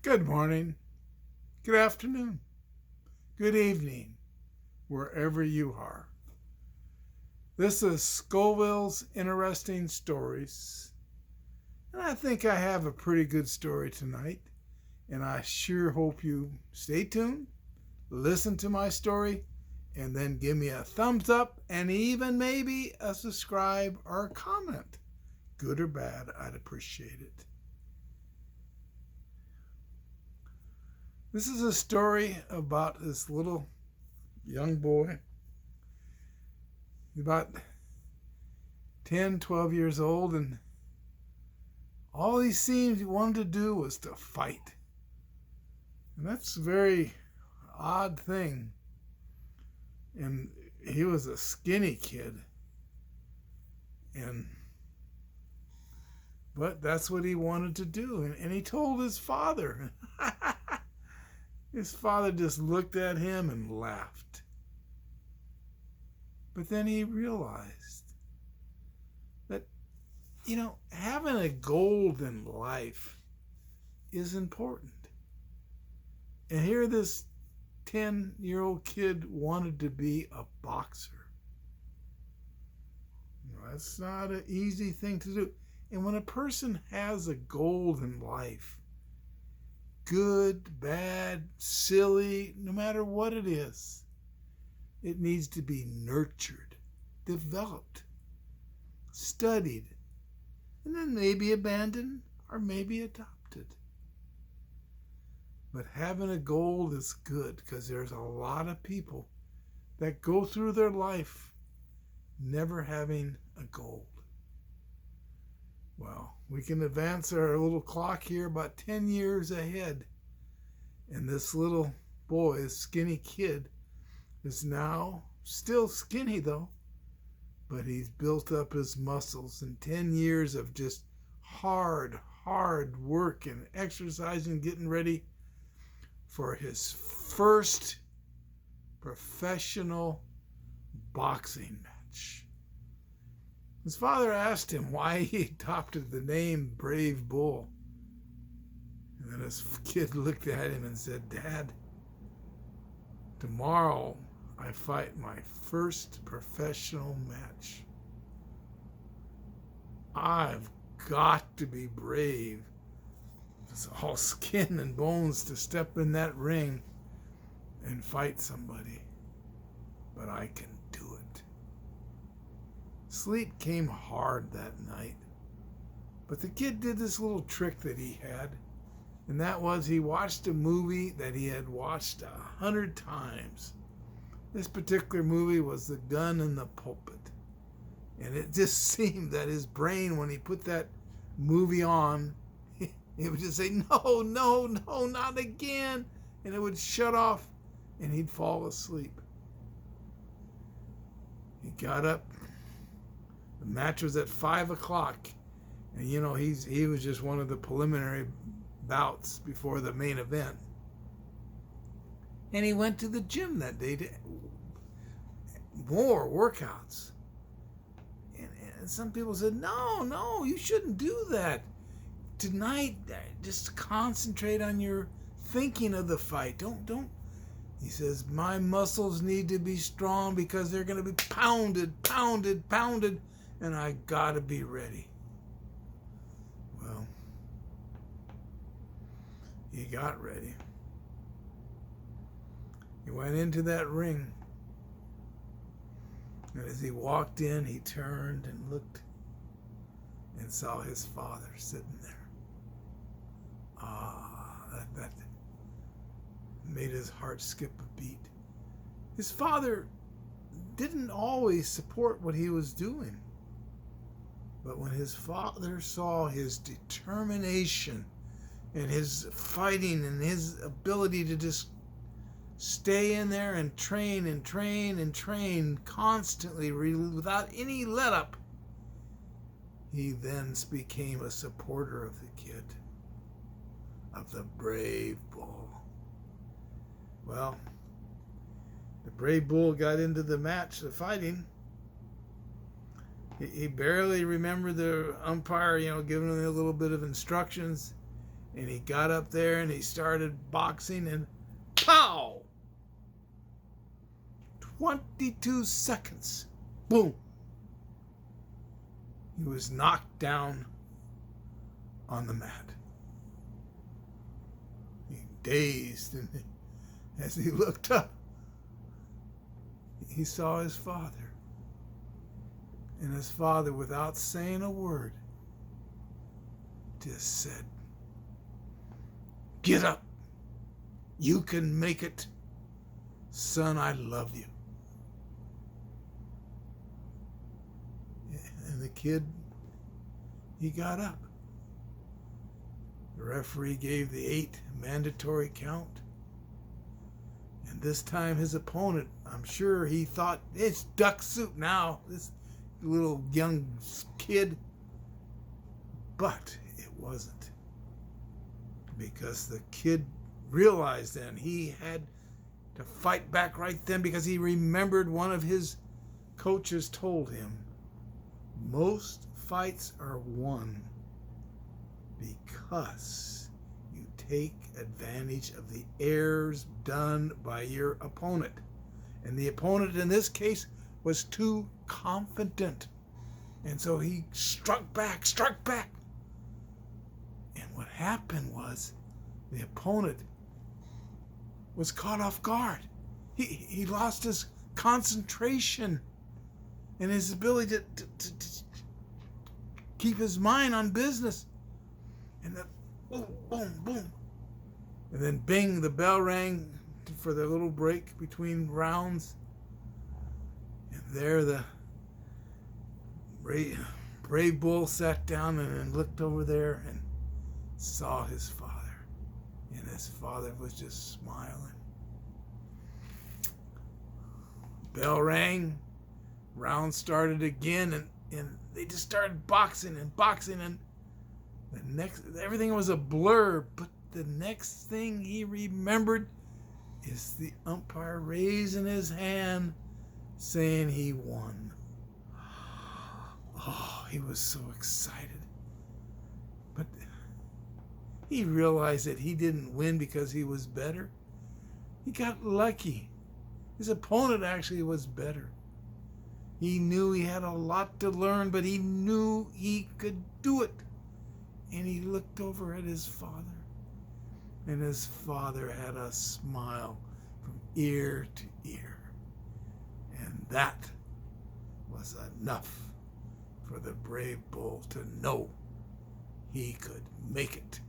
Good morning, good afternoon, good evening, wherever you are. This is Scoville's Interesting Stories, and I think I have a pretty good story tonight, and I sure hope you stay tuned, listen to my story, and then give me a thumbs up and even maybe a subscribe or a comment. Good or bad, I'd appreciate it. This is a story about this little young boy, about 10, 12 years old, and all he seemed he wanted to do was to fight. And that's a very odd thing. And he was a skinny kid. But that's what he wanted to do. And he told his father. His father just looked at him and laughed. But then he realized that, having a goal in life is important. And here this 10-year-old kid wanted to be a boxer. That's not an easy thing to do. And when a person has a goal in life, good, bad, silly, no matter what it is, it needs to be nurtured, developed, studied, and then maybe abandoned or maybe adopted. But having a goal is good because there's a lot of people that go through their life never having a goal. Well, we can advance our little clock here about 10 years ahead. And this little boy, this skinny kid, is now still skinny though, but he's built up his muscles in 10 years of just hard work and exercising, getting ready for his first professional boxing match. His father asked him why he adopted the name Brave Bull. And then his kid looked at him and said, "Dad, tomorrow I fight my first professional match. I've got to be brave. It's all skin and bones to step in that ring and fight somebody. But I can do it." Sleep came hard that night. But the kid did this little trick that he had. And that was he watched a movie that he had watched 100 times. This particular movie was The Gun in the Pulpit. And it just seemed that his brain, when he put that movie on, it would just say, no, not again. And it would shut off and he'd fall asleep. He got up. The match was at 5 o'clock. And he was just one of the preliminary bouts before the main event. And he went to the gym that day to more workouts. And some people said, no, you shouldn't do that. Tonight, just concentrate on your thinking of the fight. Don't. He says, my muscles need to be strong because they're going to be pounded, and I got to be ready. Well, he got ready. He went into that ring. And as he walked in, he turned and looked and saw his father sitting there. That made his heart skip a beat. His father didn't always support what he was doing. But when his father saw his determination and his fighting and his ability to just stay in there and train constantly without any let up, he then became a supporter of the kid, of the Brave Bull. Well, the Brave Bull got into the match, the fighting. He barely remembered the umpire, giving him a little bit of instructions. And he got up there and he started boxing, and pow! 22 seconds. Boom. He was knocked down on the mat. He dazed, and as he looked up, he saw his father. And his father, without saying a word, just said, "Get up. You can make it. Son, I love you." And the kid, he got up. The referee gave the 8 mandatory count. And this time his opponent, I'm sure he thought, it's duck soup now, this little young kid. But it wasn't. Because the kid realized then he had to fight back right then, because he remembered one of his coaches told him, most fights are won because you take advantage of the errors done by your opponent. And the opponent in this case was too confident. And so he struck back. And what happened was the opponent was caught off guard. He lost his concentration and his ability to keep his mind on business. And then boom, boom, boom. And then bing, the bell rang for the little break between rounds. And there the brave bull sat down and looked over there and saw his father. And his father was just smiling. Bell rang. Round started again, and they just started boxing, and the next, everything was a blur. But the next thing he remembered is the umpire raising his hand, saying he won. Oh, he was so excited. But he realized that he didn't win because he was better. He got lucky. His opponent actually was better. He knew he had a lot to learn, but he knew he could do it. And he looked over at his father. And his father had a smile from ear to ear. And that was enough for the brave bull to know he could make it.